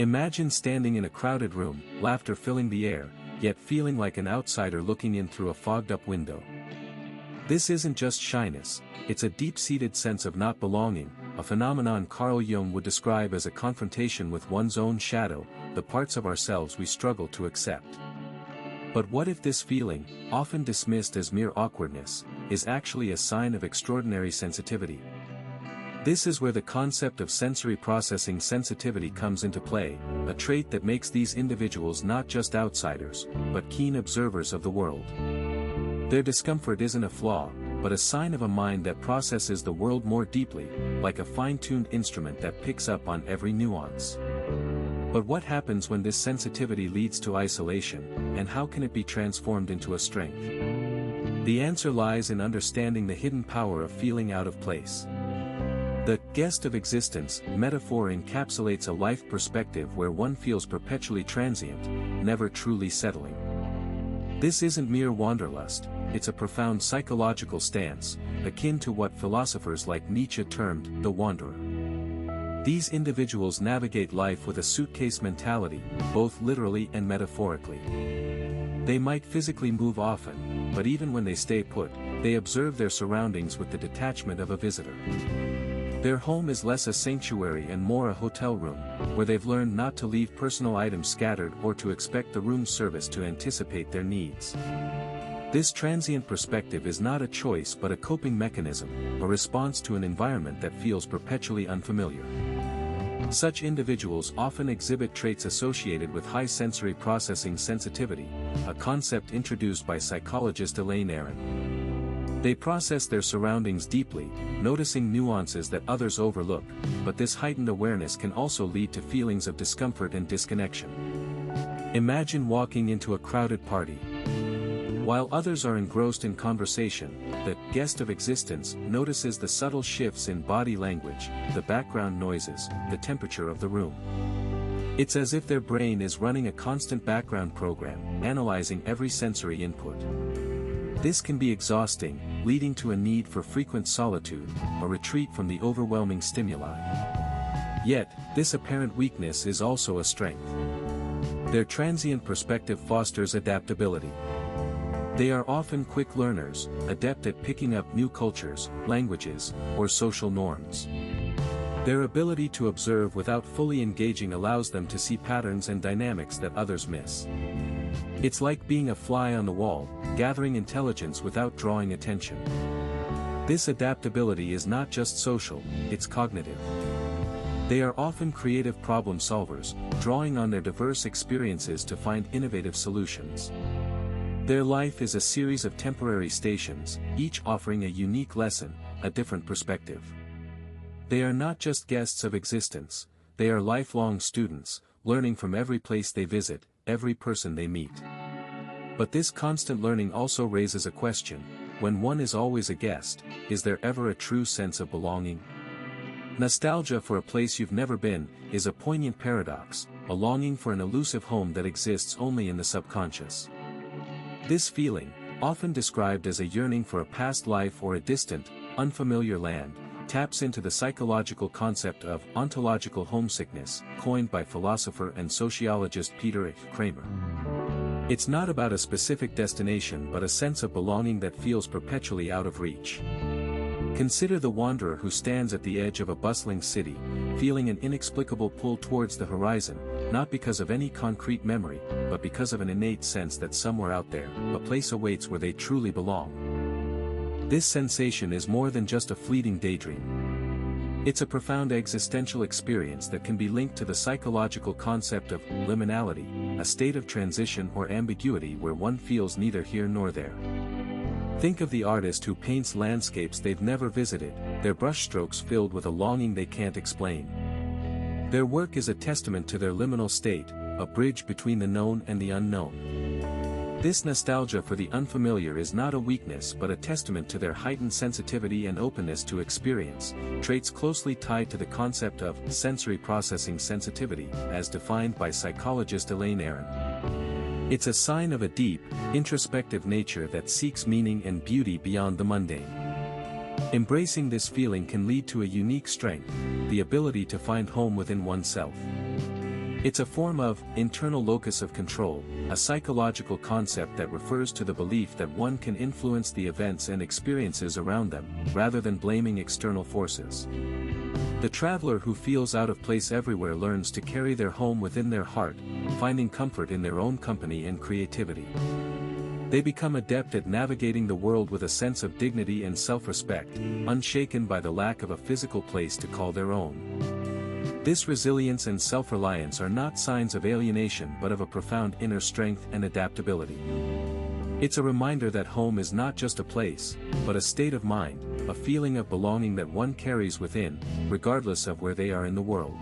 Imagine standing in a crowded room, laughter filling the air, yet feeling like an outsider looking in through a fogged-up window. This isn't just shyness, it's a deep-seated sense of not belonging, a phenomenon Carl Jung would describe as a confrontation with one's own shadow, the parts of ourselves we struggle to accept. But what if this feeling, often dismissed as mere awkwardness, is actually a sign of extraordinary sensitivity? This is where the concept of sensory processing sensitivity comes into play, a trait that makes these individuals not just outsiders, but keen observers of the world. Their discomfort isn't a flaw, but a sign of a mind that processes the world more deeply, like a fine-tuned instrument that picks up on every nuance. But what happens when this sensitivity leads to isolation, and how can it be transformed into a strength? The answer lies in understanding the hidden power of feeling out of place. The guest of existence metaphor encapsulates a life perspective where one feels perpetually transient, never truly settling. This isn't mere wanderlust, it's a profound psychological stance, akin to what philosophers like Nietzsche termed the wanderer. These individuals navigate life with a suitcase mentality, both literally and metaphorically. They might physically move often, but even when they stay put, they observe their surroundings with the detachment of a visitor. Their home is less a sanctuary and more a hotel room, where they've learned not to leave personal items scattered or to expect the room service to anticipate their needs. This transient perspective is not a choice but a coping mechanism, a response to an environment that feels perpetually unfamiliar. Such individuals often exhibit traits associated with high sensory processing sensitivity, a concept introduced by psychologist Elaine Aron. They process their surroundings deeply, noticing nuances that others overlook, but this heightened awareness can also lead to feelings of discomfort and disconnection. Imagine walking into a crowded party. While others are engrossed in conversation, the guest of existence notices the subtle shifts in body language, the background noises, the temperature of the room. It's as if their brain is running a constant background program, analyzing every sensory input. This can be exhausting, leading to a need for frequent solitude, a retreat from the overwhelming stimuli. Yet, this apparent weakness is also a strength. Their transient perspective fosters adaptability. They are often quick learners, adept at picking up new cultures, languages, or social norms. Their ability to observe without fully engaging allows them to see patterns and dynamics that others miss. It's like being a fly on the wall, gathering intelligence without drawing attention. This adaptability is not just social, it's cognitive. They are often creative problem solvers, drawing on their diverse experiences to find innovative solutions. Their life is a series of temporary stations, each offering a unique lesson, a different perspective. They are not just guests of existence, they are lifelong students, learning from every place they visit, every person they meet. But this constant learning also raises a question: when one is always a guest, is there ever a true sense of belonging? Nostalgia for a place you've never been is a poignant paradox, a longing for an elusive home that exists only in the subconscious. This feeling, often described as a yearning for a past life or a distant, unfamiliar land, taps into the psychological concept of ontological homesickness, coined by philosopher and sociologist Peter H. Kramer. It's not about a specific destination but a sense of belonging that feels perpetually out of reach. Consider the wanderer who stands at the edge of a bustling city, feeling an inexplicable pull towards the horizon, not because of any concrete memory, but because of an innate sense that somewhere out there, a place awaits where they truly belong. This sensation is more than just a fleeting daydream. It's a profound existential experience that can be linked to the psychological concept of liminality, a state of transition or ambiguity where one feels neither here nor there. Think of the artist who paints landscapes they've never visited, their brushstrokes filled with a longing they can't explain. Their work is a testament to their liminal state, a bridge between the known and the unknown. This nostalgia for the unfamiliar is not a weakness but a testament to their heightened sensitivity and openness to experience, traits closely tied to the concept of sensory processing sensitivity, as defined by psychologist Elaine Aron. It's a sign of a deep, introspective nature that seeks meaning and beauty beyond the mundane. Embracing this feeling can lead to a unique strength, the ability to find home within oneself. It's a form of internal locus of control, a psychological concept that refers to the belief that one can influence the events and experiences around them, rather than blaming external forces. The traveler who feels out of place everywhere learns to carry their home within their heart, finding comfort in their own company and creativity. They become adept at navigating the world with a sense of dignity and self-respect, unshaken by the lack of a physical place to call their own. This resilience and self-reliance are not signs of alienation but of a profound inner strength and adaptability. It's a reminder that home is not just a place, but a state of mind, a feeling of belonging that one carries within, regardless of where they are in the world.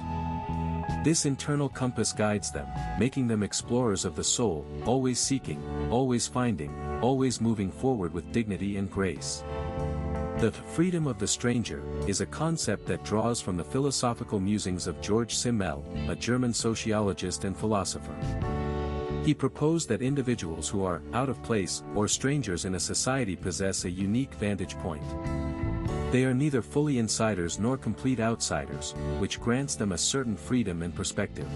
This internal compass guides them, making them explorers of the soul, always seeking, always finding, always moving forward with dignity and grace. The freedom of the stranger is a concept that draws from the philosophical musings of George Simmel, a German sociologist and philosopher. He proposed that individuals who are out of place or strangers in a society possess a unique vantage point. They are neither fully insiders nor complete outsiders, which grants them a certain freedom and perspective.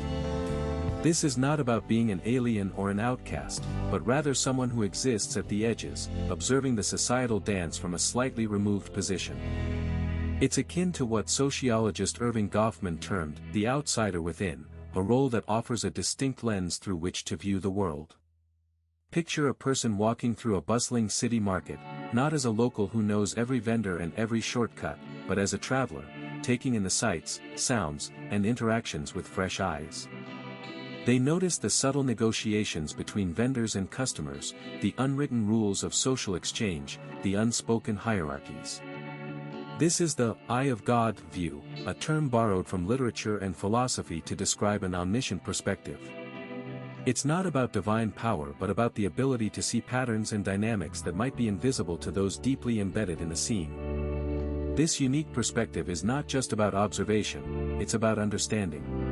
This is not about being an alien or an outcast, but rather someone who exists at the edges, observing the societal dance from a slightly removed position. It's akin to what sociologist Irving Goffman termed the outsider within, a role that offers a distinct lens through which to view the world. Picture a person walking through a bustling city market, not as a local who knows every vendor and every shortcut, but as a traveler, taking in the sights, sounds, and interactions with fresh eyes. They notice the subtle negotiations between vendors and customers, the unwritten rules of social exchange, the unspoken hierarchies. This is the eye of God view, a term borrowed from literature and philosophy to describe an omniscient perspective. It's not about divine power but about the ability to see patterns and dynamics that might be invisible to those deeply embedded in the scene. This unique perspective is not just about observation, it's about understanding.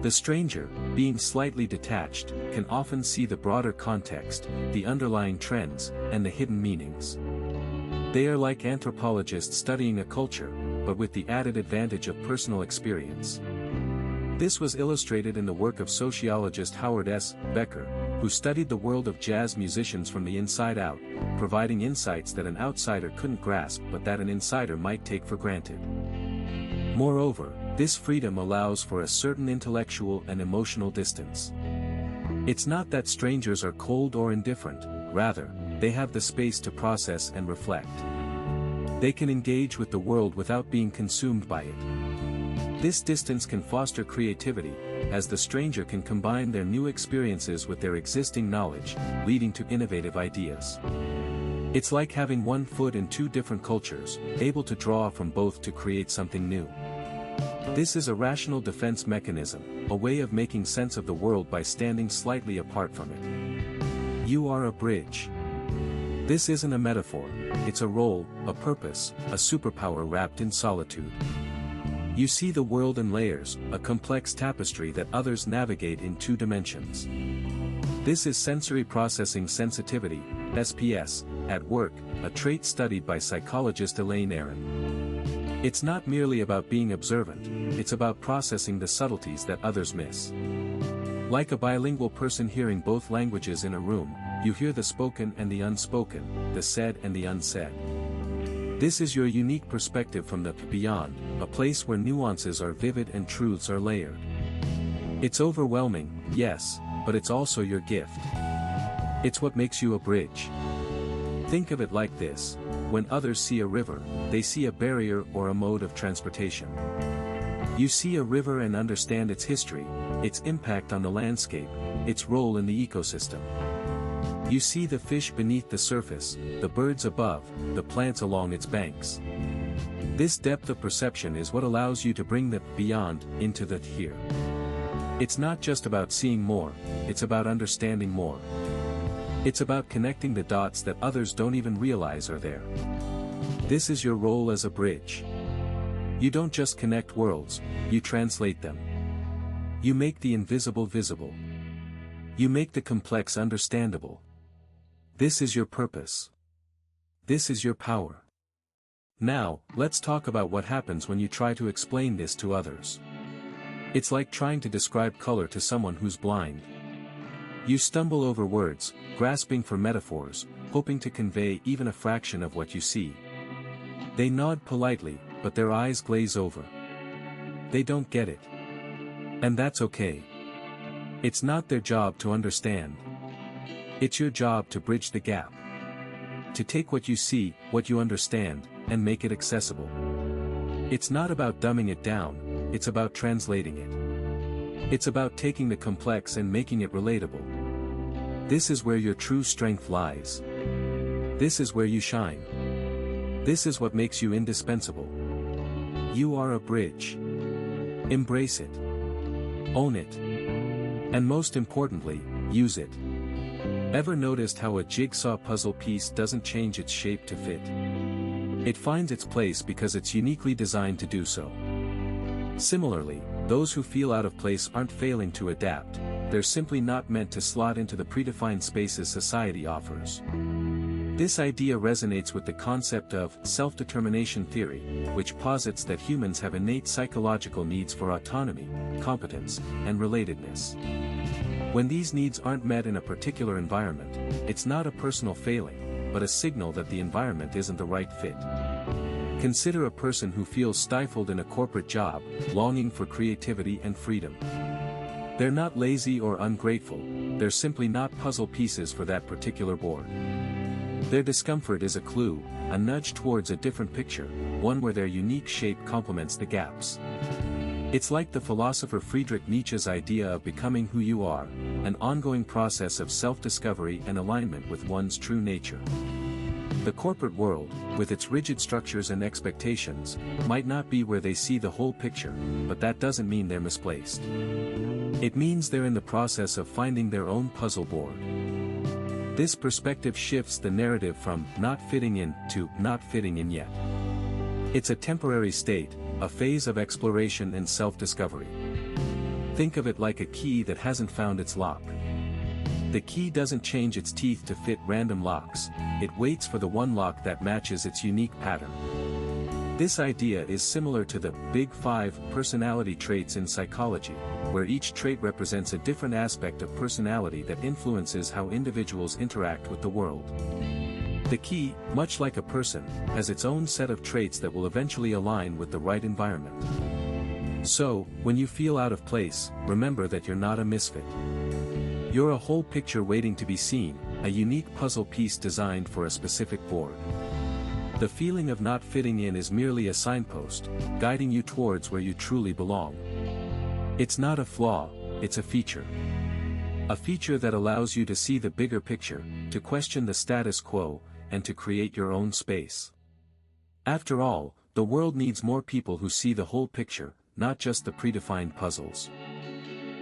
The stranger, being slightly detached, can often see the broader context, the underlying trends, and the hidden meanings. They are like anthropologists studying a culture, but with the added advantage of personal experience. This was illustrated in the work of sociologist Howard S. Becker, who studied the world of jazz musicians from the inside out, providing insights that an outsider couldn't grasp but that an insider might take for granted. Moreover, this freedom allows for a certain intellectual and emotional distance. It's not that strangers are cold or indifferent, rather, they have the space to process and reflect. They can engage with the world without being consumed by it. This distance can foster creativity, as the stranger can combine their new experiences with their existing knowledge, leading to innovative ideas. It's like having one foot in two different cultures, able to draw from both to create something new. This is a rational defense mechanism, a way of making sense of the world by standing slightly apart from it. You are a bridge. This isn't a metaphor, it's a role, a purpose, a superpower wrapped in solitude. You see the world in layers, a complex tapestry that others navigate in two dimensions. This is sensory processing sensitivity, SPS, at work, a trait studied by psychologist Elaine Aron. It's not merely about being observant, it's about processing the subtleties that others miss. Like a bilingual person hearing both languages in a room, you hear the spoken and the unspoken, the said and the unsaid. This is your unique perspective from the beyond, a place where nuances are vivid and truths are layered. It's overwhelming, yes, but it's also your gift. It's what makes you a bridge. Think of it like this: when others see a river, they see a barrier or a mode of transportation. You see a river and understand its history, its impact on the landscape, its role in the ecosystem. You see the fish beneath the surface, the birds above, the plants along its banks. This depth of perception is what allows you to bring the beyond into the here. It's not just about seeing more, it's about understanding more. It's about connecting the dots that others don't even realize are there. This is your role as a bridge. You don't just connect worlds, you translate them. You make the invisible visible. You make the complex understandable. This is your purpose. This is your power. Now, let's talk about what happens when you try to explain this to others. It's like trying to describe color to someone who's blind. You stumble over words, grasping for metaphors, hoping to convey even a fraction of what you see. They nod politely, but their eyes glaze over. They don't get it. And that's okay. It's not their job to understand. It's your job to bridge the gap. To take what you see, what you understand, and make it accessible. It's not about dumbing it down, it's about translating it. It's about taking the complex and making it relatable. This is where your true strength lies. This is where you shine. This is what makes you indispensable. You are a bridge. Embrace it. Own it. And most importantly, use it. Ever noticed how a jigsaw puzzle piece doesn't change its shape to fit? It finds its place because it's uniquely designed to do so. Similarly, those who feel out of place aren't failing to adapt, they're simply not meant to slot into the predefined spaces society offers. This idea resonates with the concept of self-determination theory, which posits that humans have innate psychological needs for autonomy, competence, and relatedness. When these needs aren't met in a particular environment, it's not a personal failing, but a signal that the environment isn't the right fit. Consider a person who feels stifled in a corporate job, longing for creativity and freedom. They're not lazy or ungrateful, they're simply not puzzle pieces for that particular board. Their discomfort is a clue, a nudge towards a different picture, one where their unique shape complements the gaps. It's like the philosopher Friedrich Nietzsche's idea of becoming who you are, an ongoing process of self-discovery and alignment with one's true nature. The corporate world, with its rigid structures and expectations, might not be where they see the whole picture, but that doesn't mean they're misplaced. It means they're in the process of finding their own puzzle board. This perspective shifts the narrative from not fitting in to not fitting in yet. It's a temporary state, a phase of exploration and self-discovery. Think of it like a key that hasn't found its lock. The key doesn't change its teeth to fit random locks, it waits for the one lock that matches its unique pattern. This idea is similar to the Big Five personality traits in psychology, where each trait represents a different aspect of personality that influences how individuals interact with the world. The key, much like a person, has its own set of traits that will eventually align with the right environment. So, when you feel out of place, remember that you're not a misfit. You're a whole picture waiting to be seen, a unique puzzle piece designed for a specific board. The feeling of not fitting in is merely a signpost, guiding you towards where you truly belong. It's not a flaw, it's a feature. A feature that allows you to see the bigger picture, to question the status quo, and to create your own space. After all, the world needs more people who see the whole picture, not just the predefined puzzles.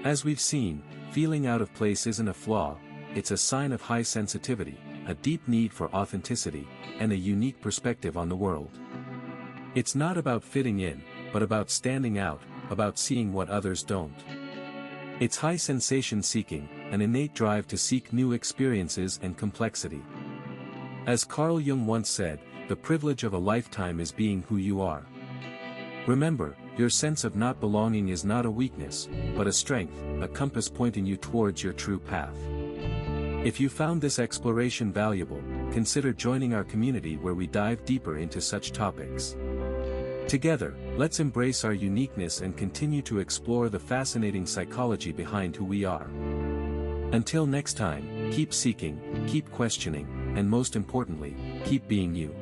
As we've seen, feeling out of place isn't a flaw, it's a sign of high sensitivity, a deep need for authenticity, and a unique perspective on the world. It's not about fitting in, but about standing out, about seeing what others don't. It's high sensation seeking, an innate drive to seek new experiences and complexity. As Carl Jung once said, the privilege of a lifetime is being who you are. Remember, your sense of not belonging is not a weakness, but a strength, a compass pointing you towards your true path. If you found this exploration valuable, consider joining our community where we dive deeper into such topics. Together, let's embrace our uniqueness and continue to explore the fascinating psychology behind who we are. Until next time, keep seeking, keep questioning, and most importantly, keep being you.